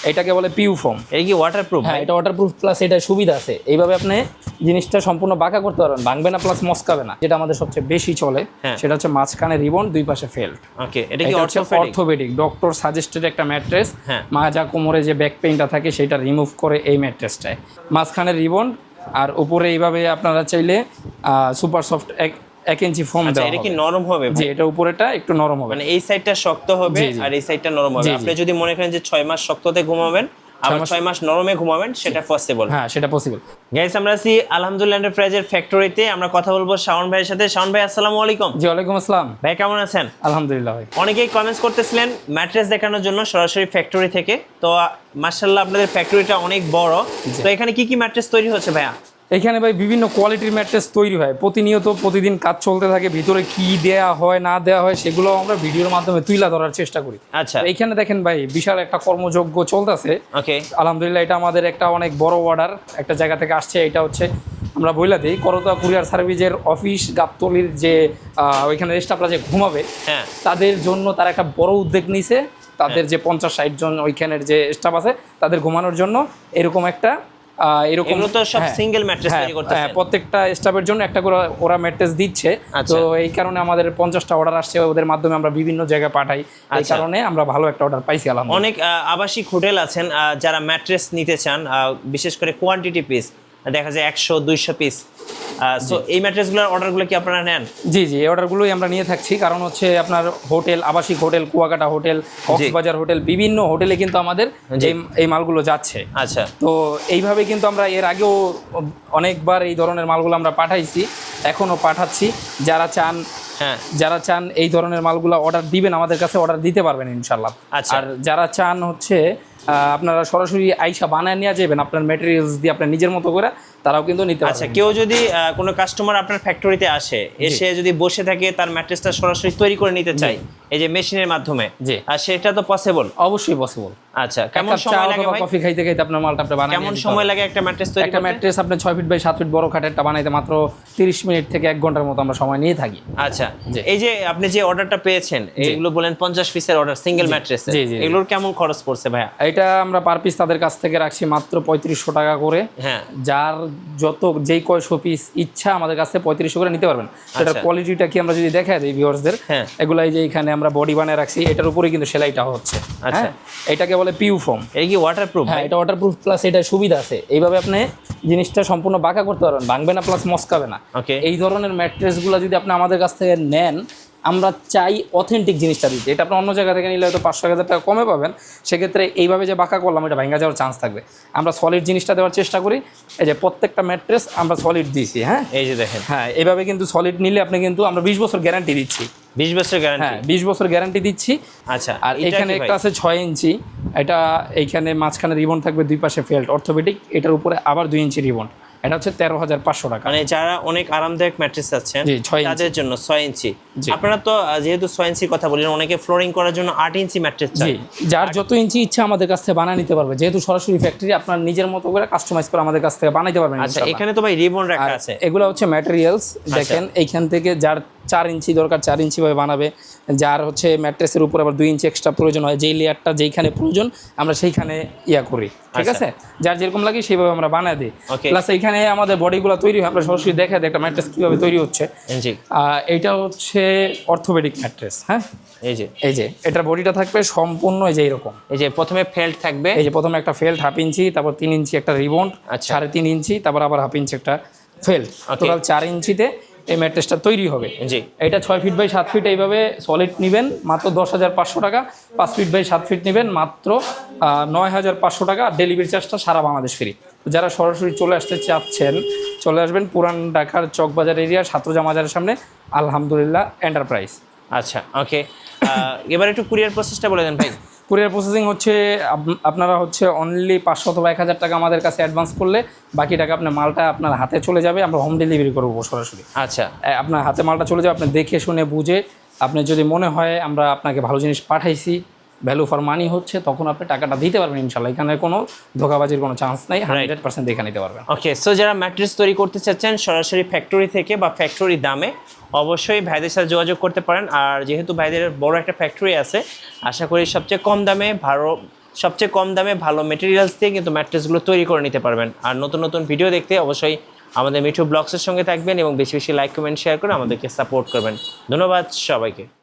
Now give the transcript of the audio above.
এটাকে বলে পিউ ফোম। এটা কি ওয়াটারপ্রুফ? হ্যাঁ, এটা ওয়াটারপ্রুফ প্লাস এটা সুবিধা আছে, এইভাবে আপনি জিনিসটা সম্পূর্ণ বাঁকা করতে পারবেন, ভাঙবে না প্লাস মস্কাবে না। যেটা আমাদের সবচেয়ে বেশি চলে সেটা হচ্ছে মাঝখানে রিবন, দুই পাশে ফেল্ট। ওকে, এটা কি অর্থোপেডিক ডক্টর সাজেস্টেড একটা ম্যাট্রেস। মাজা কোমরে যে ব্যাক পেইনটা থাকে সেটা রিমুভ করে এই ম্যাট্রেসটায়। মাঝখানে রিবন আর উপরে এইভাবে আপনারা চাইলে সুপার সফট 1 ইঞ্চি ফোম দেওয়া। এটা কি নরম হবে? জি, এটা উপরেটা একটু নরম হবে, মানে এই সাইডটা শক্ত হবে আর এই সাইডটা নরম হবে। আপনি যদি মনে করেন যে 6 মাস শক্ততে ঘুমাবেন আবার 6 মাস নরমে ঘুমাবেন, সেটা পসিবল। হ্যাঁ, সেটা পসিবল। গাইস, আমরা আছি আলহামদুলিল্লাহ এন্টারপ্রাইজের ফ্যাক্টরিতে। আমরা কথা বলবো শাওন ভাইয়ের সাথে। শাওন ভাই, আসসালামু আলাইকুম। জি, ওয়ালাইকুম আসসালাম। ভাই কেমন আছেন? আলহামদুলিল্লাহ ভাই। অনেকেই কমেন্টস করতেছিলেন ম্যাট্রেস দেখানোর জন্য সরাসরি ফ্যাক্টরি থেকে। তো মাশাআল্লাহ আপনাদের ফ্যাক্টরিটা অনেক বড়। তো এখানে কি কি ম্যাট্রেস তৈরি হচ্ছে ভাইয়া? এখানে ভাই বিভিন্ন কোয়ালিটির ম্যাট্রেস তৈরি হয় প্রতিনিয়ত, প্রতিদিন কাজ চলতে থাকে। ভিতরে কি দেয়া হয় না দেয়া হয় সেগুলো আমরা ভিডিওর মাধ্যমে তুলে ধরার চেষ্টা করি। আচ্ছা, এইখানে দেখেন ভাই বিশাল একটা কর্মযজ্ঞ চলতেছে। ওকে, আলহামদুলিল্লাহ, এটা আমাদের একটা অনেক বড় অর্ডার একটা জায়গা থেকে আসছে। এটা হচ্ছে আমরা বইলা দিই করতোয়া কুরিয়ার সার্ভিসের অফিস গাবতলির যে ওইখানে স্টাফরা যে ঘুমাবে তাদের জন্য তারা একটা বড় উদ্যোগ নিছে। তাদের যে 50-60 জন ওইখানের যে স্টাফ আছে তাদের ঘুমানোর জন্য এরকম একটা এরকম তো সব সিঙ্গেল ম্যাট্রেস তৈরি করতেছে। হ্যাঁ, প্রত্যেকটা স্টাফের জন্য একটা করে ওরা ম্যাট্রেস দিচ্ছে। তো এই কারণে আমাদের 50টা অর্ডার আসছে, ওদের মাধ্যমে আমরা বিভিন্ন জায়গায় পাঠাই। এই কারণে আমরা ভালো একটা অর্ডার পাইছি আলহামদুলিল্লাহ। অনেক আবাসিক হোটেল আছেন যারা ম্যাট্রেস নিতে চান, বিশেষ করে কোয়ান্টিটি পিস, দেখা যায় 100-200 পিস। সো এই ম্যাট্রেসগুলোর অর্ডারগুলো কি আপনারা নেন? জি, এই অর্ডারগুলোই আমরা নিয়ে থাকছি। কারণ হচ্ছে আপনার হোটেল, আবাসিক hotel, Kuakata hotel, Cox's Bazar hotel, বিভিন্ন হোটেলে কিন্তু আমাদের এই মালগুলো যাচ্ছে। আচ্ছা, তো এইভাবে কিন্তু আমরা এর আগেও অনেকবার এই ধরনের মালগুলো আমরা পাঠাইছি, এখনও পাঠাচ্ছি। যারা চান এই ধরনের মালগুলো অর্ডার দিবেন, আমাদের কাছে অর্ডার দিতে পারবেন ইনশাল্লাহ। আর যারা চান হচ্ছে আপনারা সরাসরি আইসা বানায় নিয়ে যাবেন আপনার ম্যাটেরিয়ালস দিয়ে আপনার নিজের মতো করে, তারাও কিন্তু নিতে পারবেন। আচ্ছা, কেউ যদি কোনো কাস্টমার আপনার ফ্যাক্টরিতে আসে, এসে যদি বসে থাকে তার ম্যাট্রেসটা সরাসরি তৈরি করে নিতে চাই এই যে মেশিনের মাধ্যমে, আর সেটা তো পসিবল? অবশ্যই পসিবল। আচ্ছা, কেমন সময় লাগে ভাই? কফি খাইতে খাইতে আপনার মালটা আপনি বানাই কেমন সময় লাগে একটা ম্যাট্রেস তৈরি করতে? একটা ম্যাট্রেস আপনি 6 ফিট বাই 7 ফিট বড় খাটেরটা বানাইতে মাত্র 30 মিনিট থেকে 1 ঘন্টার মতো আমরা সময় নিয়ে থাকি। আচ্ছা, এই যে আপনি যে অর্ডারটা পেয়েছেন, এইগুলো বলেন 50 পিসের অর্ডার, সিঙ্গেল ম্যাট্রেস, এগুলোর কেমন খরচ পড়ছে ভাইয়া? এটা আমরা পার পিস তাদের কাছ থেকে রাখছি মাত্র 3500 টাকা করে। হ্যাঁ, যার যত যেই কয়শো পিস ইচ্ছা আমাদের কাছে 3500 করে নিতে পারবেন। সেটার কোয়ালিটিটা কি আমরা যদি দেখাই দিই ভিউয়ার্সদের, এগুলাই যে এখানে আমরা বডি বানিয়ে রাখছি, এটার উপরে কিন্তু সেলাইটা হচ্ছে। আচ্ছা, এটাকে বলে পিউ ফোম। এটা কি ওয়াটারপ্রুফ? হ্যাঁ, এটা ওয়াটারপ্রুফ প্লাস এটা সুবিধা আছে, এইভাবে আপনি জিনিসটা সম্পূর্ণ বাঁকা করতে পারবেন, ভাঙবে না প্লাস মস্কাবে না। এই ধরনের ম্যাট্রেসগুলো যদি আপনি আমাদের কাছ থেকে নেন, আমরা চাই অথেন্টিক জিনিসটা দিতে। এটা আপনি অন্য জায়গা থেকে নিলে হয়তো 500-1000 টাকা কমে পাবেন, সেক্ষেত্রে এইভাবে যে বাঁকা করলাম এটা ভাঙা যাওয়ার চান্স থাকবে। আমরা সলিড জিনিসটা দেওয়ার চেষ্টা করি। এই যে প্রত্যেকটা ম্যাট্রেস আমরা সলিড দিয়েছি। হ্যাঁ, এই যে দেখেন, হ্যাঁ, এইভাবে কিন্তু সলিড নিলে আপনি কিন্তু আমরা 20 বছর গ্যারান্টি দিচ্ছি। 20 বছর গ্যারান্টি? হ্যাঁ, 20 বছর গ্যারান্টি দিচ্ছি। আচ্ছা, আর এখানে একটা আছে 6 ইঞ্চি, এটা এইখানে মাঝখানে রিবন থাকবে, দুই পাশে ফেল্ট অর্থোপেডিক, এটার উপরে আবার 2 ইঞ্চি রিবন। এটা হচ্ছে 13,500 টাকা। মানে যারা অনেক আরামদায়ক ম্যাট্রেস চাচ্ছেন তাদের জন্য 6 ইঞ্চি। আপনারা তো যেহেতু 6 ইঞ্চির কথা বললেন, অনেকে ফ্লোরিং করার জন্য 8 ইঞ্চি ম্যাট্রেস চায়। যার যত ইঞ্চি ইচ্ছা আমাদের কাছ থেকে বানিয়ে নিতে পারবে, যেহেতু সরাসরি ফ্যাক্টরি, আপনার নিজের মতো করে কাস্টমাইজ করে আমাদের কাছ থেকে বানাইতে পারবেন। আচ্ছা, এখানে তো ভাই রিবন রাখা আছে। এগুলো হচ্ছে ম্যাটেরিয়ালস, দেখেন এইখান থেকে যার 4 ইঞ্চি দরকার 4 ইঞ্চি ভাবে বানাবে। যার হচ্ছে ম্যাট্রেসের উপর আবার 2 ইঞ্চি এক্সট্রা প্রয়োজন হয়, যেই লেয়ারটা যেইখানে প্রয়োজন আমরা সেইখানে করি। ঠিক আছে, যার যেরকম লাগে সেইভাবে আমরা বানায় দিই। প্লাস এইখানে আমাদের বডিগুলো তৈরি হয়, আমরা সরাসরি দেখাই দিই একটা ম্যাট্রেস কীভাবে তৈরি হচ্ছে। এইটা হচ্ছে অর্থোপেডিক ম্যাট্রেস। হ্যাঁ, এই যে এটার বডিটা থাকবে সম্পূর্ণ এই যে এরকম। এই যে প্রথমে ফেল্ট থাকবে, এই যে প্রথমে একটা ফেল্ট 1/2 ইঞ্চি, তারপর 3 ইঞ্চি একটা রিবন, 3.5 ইঞ্চি, তারপর আবার 1/2 ইঞ্চি একটা ফেল্ট, টোটাল 4 ইঞ্চিতে এই ম্যাট্রেসটা তৈরি হবে। এটা 6 ফিট বাই 7 ফিট এইভাবে সলিড নেবেন মাত্র 10,500 টাকা। 5 ফিট বাই 7 ফিট নেবেন মাত্র 9,500 টাকা। ডেলিভারি চার্জটা সারা বাংলাদেশ ফ্রি। যারা সরাসরি চলে আসতে চাচ্ছেন চলে আসবেন পুরান ঢাকার চকবাজার এরিয়া, সাতরোজা মাজারের সামনে আলহামদুলিল্লাহ এন্টারপ্রাইজ। আচ্ছা, ওকে, এবার একটু কুরিয়ার প্রসেসটা বলে দেন ভাই। কুরিয়ার প্রসেসিং হচ্ছে আপনারা হচ্ছে অনলি 500 অথবা 1000 টাকা আমাদের কাছে অ্যাডভান্স করলে বাকি টাকা আপনার মালটা আপনার হাতে চলে যাবে, আমরা হোম ডেলিভারি করবো সরাসরি। আচ্ছা, আপনার হাতে মালটা চলে যাবে, আপনি দেখে শুনে বুঝে, আপনি যদি মনে হয় আমরা আপনাকে ভালো জিনিস পাঠাইছি, ভ্যালু ফর মানি হচ্ছে, তখন আপনি টাকাটা দিতে পারবেন ইনশাল্লাহ। এখানে কোনো ধোকাবাজির কোনো চান্স নাই, 100% দেখে নিতে পারবেন। ওকে, সো যারা ম্যাট্রেস তৈরি করতে চাচ্ছেন সরাসরি ফ্যাক্টরি থেকে বা ফ্যাক্টরি দামে, অবশ্যই ভাইদের সাথে যোগাযোগ করতে পারেন। আর যেহেতু ভাইদের বড় একটা ফ্যাক্টরি আছে, আশা করি সবচেয়ে কম দামে ভালো সবচেয়ে কম দামে ভালো মেটেরিয়ালস দিয়ে কিন্তু ম্যাট্রেসগুলো তৈরি করে নিতে পারবেন। আর নতুন নতুন ভিডিও দেখতে অবশ্যই আমাদের মিঠু ব্লগসের সঙ্গে থাকবেন এবং বেশি বেশি লাইক কমেন্ট শেয়ার করে আমাদেরকে সাপোর্ট করবেন। ধন্যবাদ সবাইকে।